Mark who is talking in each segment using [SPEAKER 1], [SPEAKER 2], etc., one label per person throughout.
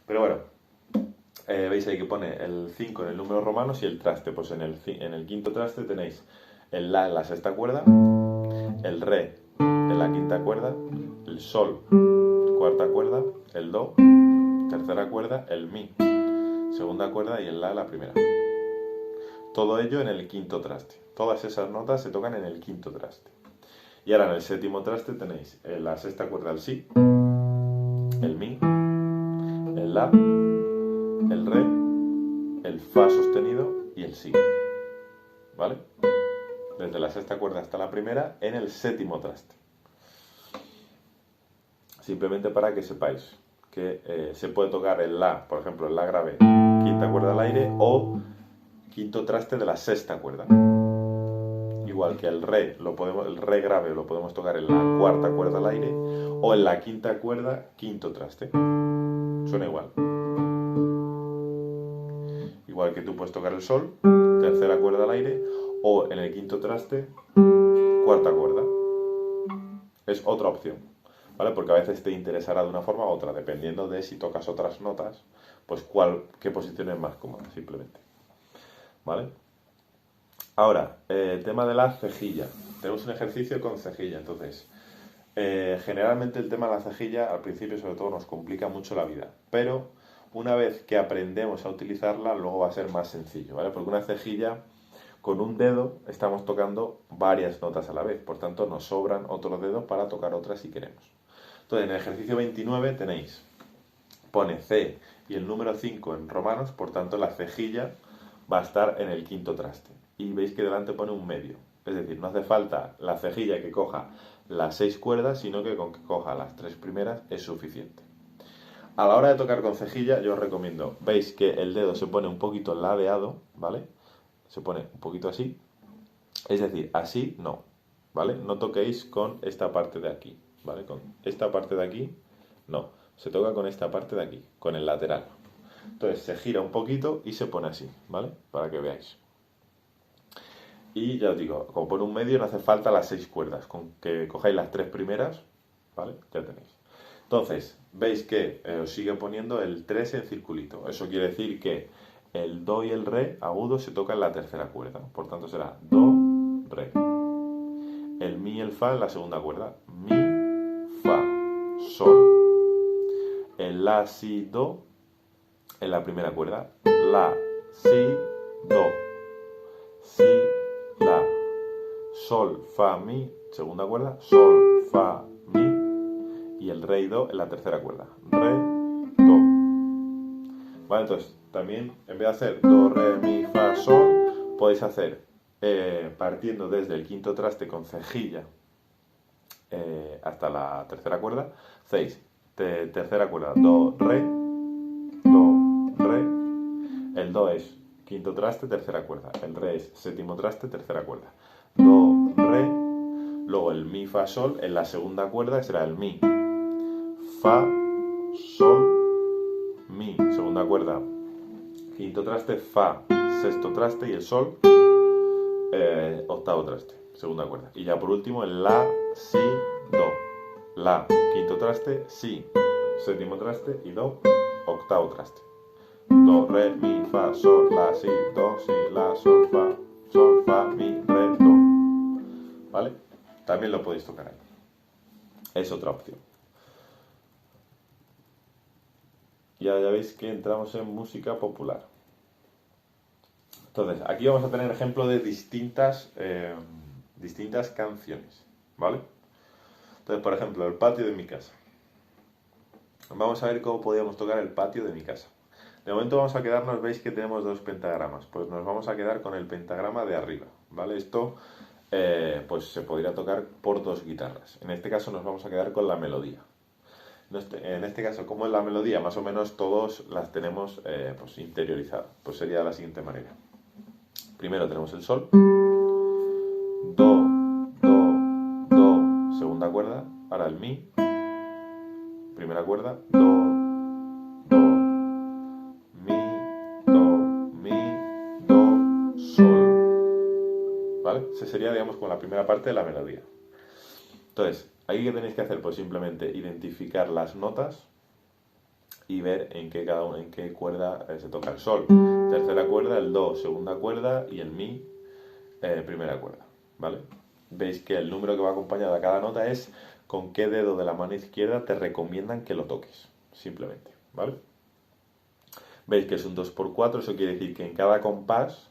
[SPEAKER 1] Pero bueno, veis ahí que pone el 5 en el número romanos y el traste. Pues en el quinto traste tenéis el la en la sexta cuerda, el re en la quinta cuerda, el sol cuarta cuerda, el do tercera cuerda, el mi segunda cuerda y el la primera. Todo ello en el quinto traste. Todas esas notas se tocan en el quinto traste. Y ahora en el séptimo traste tenéis en la sexta cuerda el si, el mi, el la, el re, el fa sostenido y el si. ¿Vale? Desde la sexta cuerda hasta la primera en el séptimo traste. Simplemente para que sepáis que se puede tocar el la, por ejemplo, el la grave, quinta cuerda al aire o quinto traste de la sexta cuerda. Igual que el re grave lo podemos tocar en la cuarta cuerda al aire o en la quinta cuerda, quinto traste. Suena igual. Igual que tú puedes tocar el sol, tercera cuerda al aire, o en el quinto traste, cuarta cuerda. Es otra opción, ¿vale? Porque a veces te interesará de una forma u otra, dependiendo de si tocas otras notas, pues qué posición es más cómoda, simplemente. ¿Vale? Ahora, el tema de la cejilla. Tenemos un ejercicio con cejilla, entonces, generalmente el tema de la cejilla al principio sobre todo nos complica mucho la vida, pero una vez que aprendemos a utilizarla luego va a ser más sencillo, ¿vale? Porque una cejilla con un dedo estamos tocando varias notas a la vez, por tanto nos sobran otros dedos para tocar otras si queremos. Entonces en el ejercicio 29 tenéis, pone C y el número 5 en romanos, por tanto la cejilla va a estar en el quinto traste. Y veis que delante pone un medio. Es decir, no hace falta la cejilla que coja las 6 cuerdas, sino que con que coja las 3 primeras es suficiente. A la hora de tocar con cejilla, yo os recomiendo, veis que el dedo se pone un poquito ladeado, ¿vale? Se pone un poquito así. Es decir, así no, ¿vale? No toquéis con esta parte de aquí, ¿vale? Con esta parte de aquí, no. Se toca con esta parte de aquí, con el lateral. Entonces se gira un poquito y se pone así, ¿vale? Para que veáis. Y ya os digo, como por un medio no hace falta las 6 cuerdas, con que cojáis las 3 primeras, ¿vale? Ya tenéis. Entonces, veis que os sigue poniendo el 3 en circulito. Eso quiere decir que el do y el re agudo se toca en la tercera cuerda. Por tanto será do, re. El mi y el fa en la segunda cuerda. Mi, fa, sol. El la, si, do en la primera cuerda. La, si, do. Si, la. Sol, fa, mi, segunda cuerda. Sol, fa, mi. Y el re y do en la tercera cuerda. Re, do. Vale, entonces también en vez de hacer do, re, mi, fa, sol, podéis hacer partiendo desde el quinto traste con cejilla hasta la tercera cuerda. Hacéis tercera cuerda, do, re, do, re. El do es quinto traste, tercera cuerda. El re es séptimo traste, tercera cuerda. Do, re. Luego el mi, fa, sol en la segunda cuerda será el mi. Fa, sol, mi, segunda cuerda, quinto traste, fa, sexto traste y el sol, octavo traste, segunda cuerda. Y ya por último el la, si, do. La, quinto traste, si, séptimo traste y do, octavo traste. Do, re, mi, fa, sol, la, si, do, si, la, sol, fa, mi, re, do. ¿Vale? También lo podéis tocar ahí. Es otra opción. Ya veis que entramos en música popular. Entonces, aquí vamos a tener ejemplo de distintas canciones, ¿vale? Entonces, por ejemplo, el patio de mi casa. Vamos a ver cómo podríamos tocar el patio de mi casa. De momento vamos a quedarnos, veis que tenemos 2 pentagramas, pues nos vamos a quedar con el pentagrama de arriba, ¿vale? Esto pues se podría tocar por 2 guitarras. En este caso nos vamos a quedar con la melodía. En este caso, como es la melodía, más o menos todos las tenemos pues interiorizadas. Pues sería de la siguiente manera. Primero tenemos el sol, do, do, do, segunda cuerda, ahora el mi, primera cuerda, do, do, mi, do, sol. ¿Vale? Esa sería, digamos, como la primera parte de la melodía. Entonces, ¿aquí qué tenéis que hacer? Pues simplemente identificar las notas y ver en qué cuerda se toca el sol. Tercera cuerda, el do, segunda cuerda y el mi, primera cuerda, ¿vale? Veis que el número que va acompañado a cada nota es con qué dedo de la mano izquierda te recomiendan que lo toques, simplemente, ¿vale? Veis que es un 2×4, eso quiere decir que en cada compás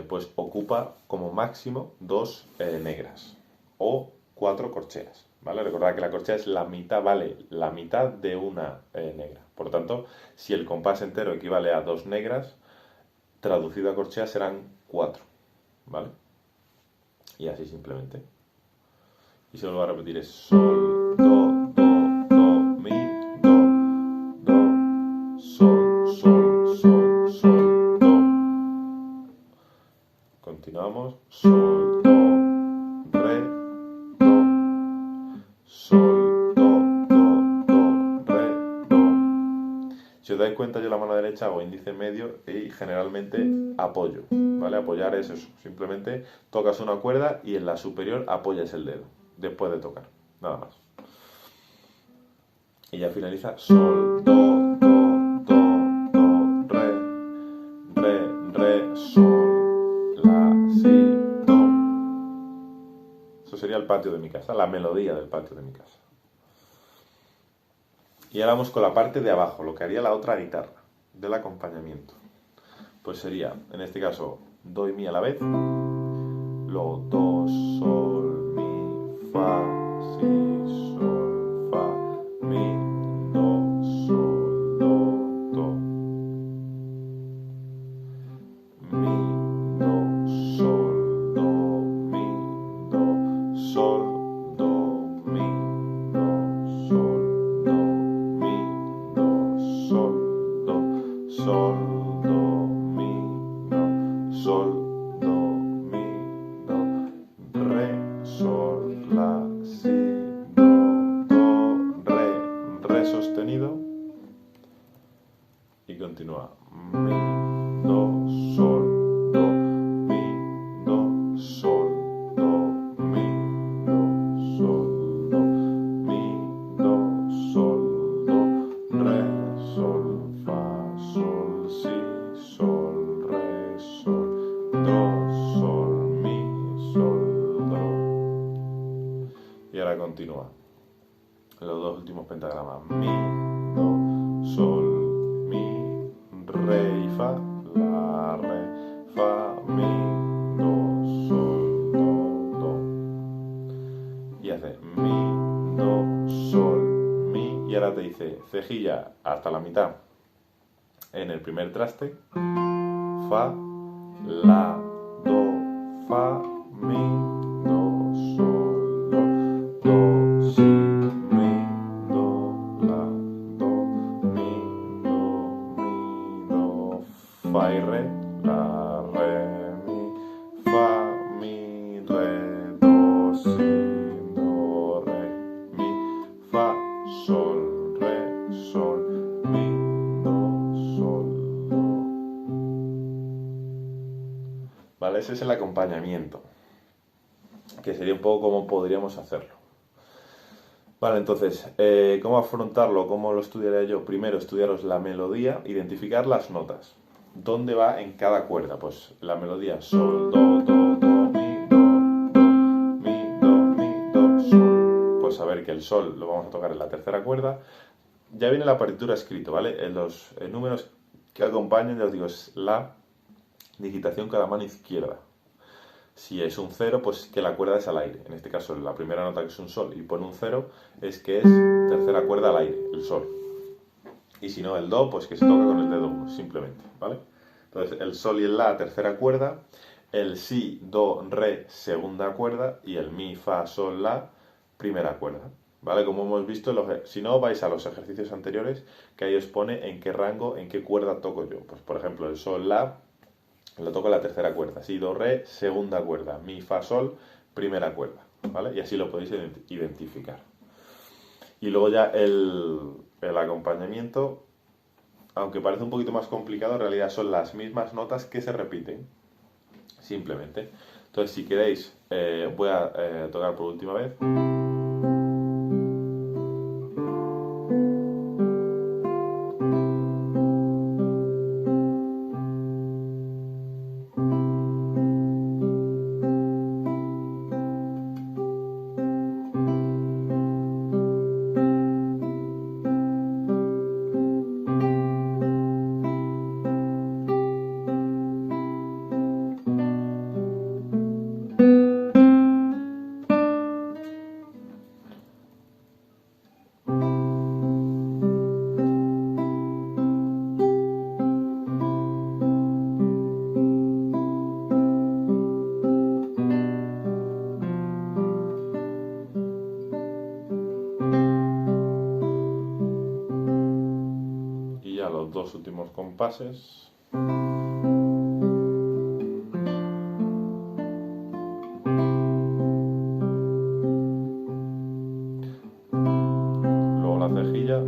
[SPEAKER 1] pues ocupa como máximo 2 negras o 4 corcheas, ¿vale? Recordad que la corchea es la mitad, vale la mitad de una negra. Por lo tanto, si el compás entero equivale a 2 negras, traducido a corchea serán 4, ¿vale? Y así simplemente. Y se lo voy a repetir, es sol, do, do, do, mi, do, do, sol, sol, sol, sol, do. Continuamos, sol, do, re, do, sol, do, do, do, re, do. Si os dais cuenta, yo la mano derecha hago índice medio y generalmente apoyo, ¿vale? Apoyar es eso, simplemente tocas una cuerda y en la superior apoyas el dedo, después de tocar, nada más. Y ya finaliza sol, do, do, do, do, re, sol, la, si, do. Eso sería el patio de mi casa, la melodía del patio de mi casa. Y ahora vamos con la parte de abajo, lo que haría la otra guitarra, del acompañamiento. Pues sería, en este caso, do y mi a la vez, luego do, sol, mi, fa, si, sol, fa, mi, do, sol, do, do, mi, do, sol, do, mi, do, sol, do, mi, do, sol, do, mi, do, sol, do, sol, do, mi, do, sol, do, mi, do, re, sol, la, si, do, re sostenido y continúa mi, do, sol, do, mi, do, sol, do, mi, do, sol, do, mi, do, sol, do, re, sol, fa, sol, si, sol, re, sol, do, sol, mi, sol, do. Y ahora continúa los dos últimos pentagramas, mi, do, sol, mi, re y fa, la, re, fa, mi, do, sol, do, do. Y hace mi, do, sol, mi. Y ahora te dice cejilla hasta la mitad en el primer traste, fa, la, do, fa, mi, do, sol, do, do, si, mi, do, la, do, mi, do, fa y re, la, re, mi, fa, mi, re, do, si, do, re, mi, fa, sol, re, sol, mi, do, sol, do. ¿Vale? Ese es el acompañamiento, que sería un poco cómo podríamos hacerlo. Vale, entonces, ¿cómo afrontarlo? ¿Cómo lo estudiaré yo? Primero, estudiaros la melodía, identificar las notas. ¿Dónde va en cada cuerda? Pues la melodía, sol, do, do, do, mi, do, mi, do, mi, do, sol. Pues saber que el sol lo vamos a tocar en la tercera cuerda. Ya viene la partitura escrito, ¿vale? En los números que acompañan, ya os digo, es la digitación con la mano izquierda. Si es un 0, pues que la cuerda es al aire. En este caso, la primera nota que es un sol y pone un 0, es que es tercera cuerda al aire, el sol. Y si no, el do, pues que se toca con el dedo 1, simplemente, ¿vale? Entonces, el sol y el la, tercera cuerda, el si, do, re, segunda cuerda, y el mi, fa, sol, la, primera cuerda, ¿vale? Como hemos visto, si no, vais a los ejercicios anteriores, que ahí os pone en qué rango, en qué cuerda toco yo. Pues, por ejemplo, el sol, la, lo toco en la tercera cuerda, si, do, re, segunda cuerda, mi, fa, sol, primera cuerda, ¿vale? Y así lo podéis identificar. Y luego ya el acompañamiento, aunque parece un poquito más complicado, en realidad son las mismas notas que se repiten, simplemente. Entonces, si queréis, voy a tocar por última vez. Y a los dos últimos compases. Luego la cejilla.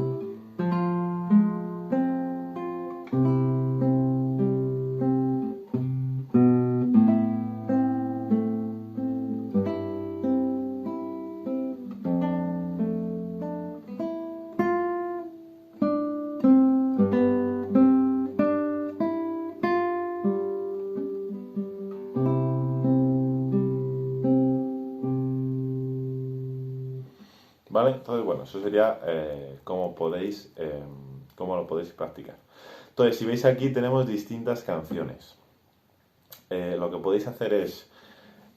[SPEAKER 1] ¿Vale? Entonces, bueno, eso sería cómo lo podéis practicar. Entonces, si veis aquí tenemos distintas canciones. Lo que podéis hacer es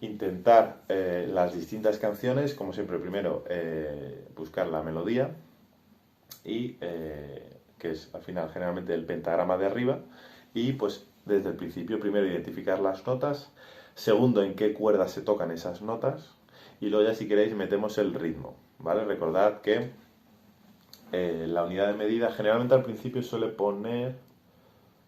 [SPEAKER 1] intentar las distintas canciones, como siempre, primero buscar la melodía y que es al final generalmente el pentagrama de arriba y pues desde el principio primero identificar las notas, segundo en qué cuerdas se tocan esas notas y luego ya si queréis metemos el ritmo, ¿vale? Recordad que la unidad de medida generalmente al principio suele poner,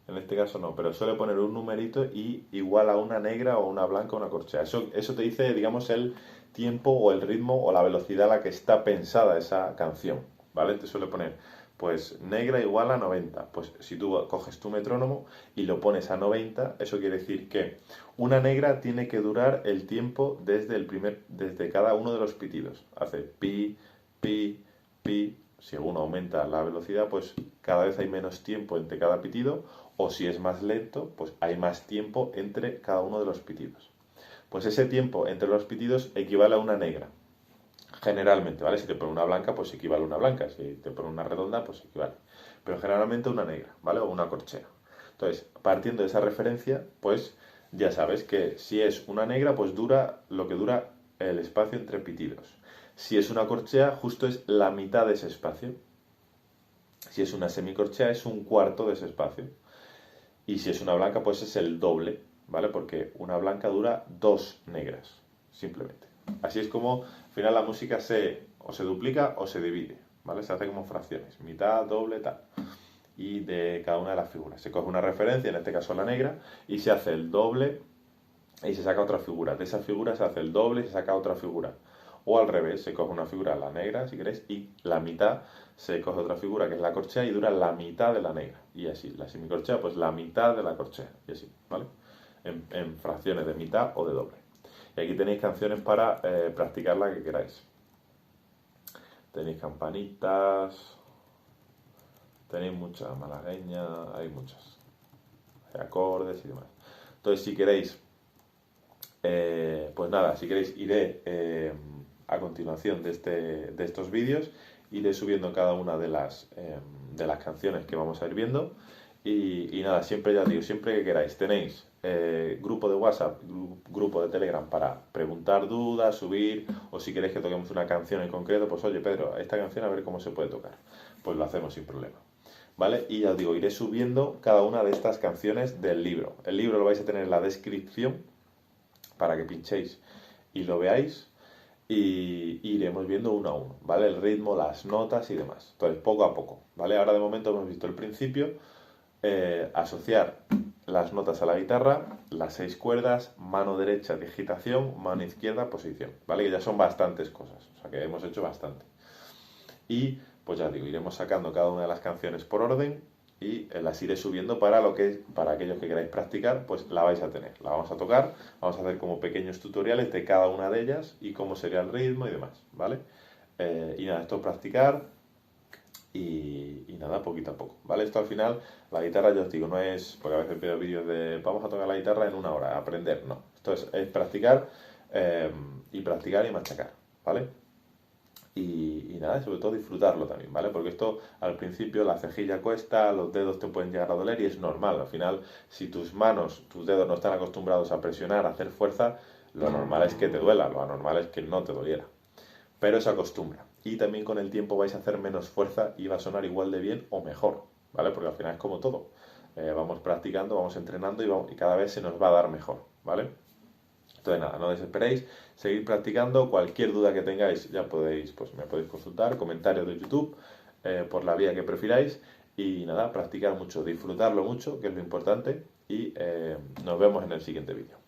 [SPEAKER 1] en este caso no, pero suele poner un numerito y igual a una negra o una blanca o una corchea. Eso te dice, digamos, el tiempo o el ritmo o la velocidad a la que está pensada esa canción, ¿vale? Te suele poner, pues, negra igual a 90. Pues si tú coges tu metrónomo y lo pones a 90, eso quiere decir que una negra tiene que durar el tiempo desde cada uno de los pitidos. Hace pi, pi, pi. Si uno aumenta la velocidad, pues cada vez hay menos tiempo entre cada pitido, o si es más lento, pues hay más tiempo entre cada uno de los pitidos. Pues ese tiempo entre los pitidos equivale a una negra, generalmente, ¿vale? Si te pone una blanca, pues equivale a una blanca, si te pone una redonda, pues equivale. Pero generalmente una negra, ¿vale? O una corchea. Entonces, partiendo de esa referencia, pues ya sabes que si es una negra, pues dura lo que dura el espacio entre pitidos. Si es una corchea, justo es la mitad de ese espacio. Si es una semicorchea, es un cuarto de ese espacio. Y si es una blanca, pues es el doble, ¿vale? Porque una blanca dura 2 negras, simplemente. Así es como, al final, la música o se duplica o se divide, ¿vale? Se hace como fracciones, mitad, doble, tal. Y de cada una de las figuras. Se coge una referencia, en este caso la negra, y se hace el doble y se saca otra figura. De esa figura se hace el doble y se saca otra figura. O al revés, se coge una figura, la negra, si queréis, y la mitad se coge otra figura que es la corchea y dura la mitad de la negra. Y así, la semicorchea, pues la mitad de la corchea. Y así, ¿vale? En fracciones de mitad o de doble. Y aquí tenéis canciones para practicar la que queráis. Tenéis campanitas, tenéis muchas, malagueñas, hay muchas. Hay acordes y demás. Entonces, si queréis, pues nada, si queréis iré a continuación de estos vídeos, iré subiendo cada una de las canciones que vamos a ir viendo. Y nada, siempre ya digo, siempre que queráis, tenéis grupo de WhatsApp, grupo de Telegram para preguntar dudas, subir, o si queréis que toquemos una canción en concreto, pues oye Pedro, esta canción a ver cómo se puede tocar. Pues lo hacemos sin problema. ¿Vale? Y ya os digo, iré subiendo cada una de estas canciones del libro. El libro lo vais a tener en la descripción para que pinchéis y lo veáis. Y iremos viendo uno a uno, ¿vale? El ritmo, las notas y demás. Entonces, poco a poco, ¿vale? Ahora de momento hemos visto el principio, asociar las notas a la guitarra, las 6 cuerdas, mano derecha, digitación, mano izquierda, posición, ¿vale? Que ya son bastantes cosas, o sea que hemos hecho bastante. Y, pues ya digo, iremos sacando cada una de las canciones por orden y las iré subiendo para aquellos que queráis practicar, pues la vais a tener, la vamos a tocar, vamos a hacer como pequeños tutoriales de cada una de ellas y cómo sería el ritmo y demás, ¿vale? Y nada, esto es practicar y nada, poquito a poco, ¿vale? Esto al final, la guitarra, ya os digo, no es, porque a veces veo vídeos de vamos a tocar la guitarra en 1 hora, aprender, no, esto es practicar y practicar y machacar, ¿vale? Y nada, sobre todo disfrutarlo también, ¿vale? Porque esto al principio la cejilla cuesta, los dedos te pueden llegar a doler y es normal. Al final, si tus dedos no están acostumbrados a presionar, a hacer fuerza, lo normal es que te duela, lo anormal es que no te doliera. Pero se acostumbra. Y también con el tiempo vais a hacer menos fuerza y va a sonar igual de bien o mejor, ¿vale? Porque al final es como todo. Vamos practicando, vamos entrenando y cada vez se nos va a dar mejor, ¿vale? Entonces nada, no desesperéis, seguid practicando, cualquier duda que tengáis ya podéis, pues me podéis consultar, comentarios de YouTube, por la vía que prefiráis Y nada, practicar mucho, disfrutarlo mucho, que es lo importante, y nos vemos en el siguiente vídeo.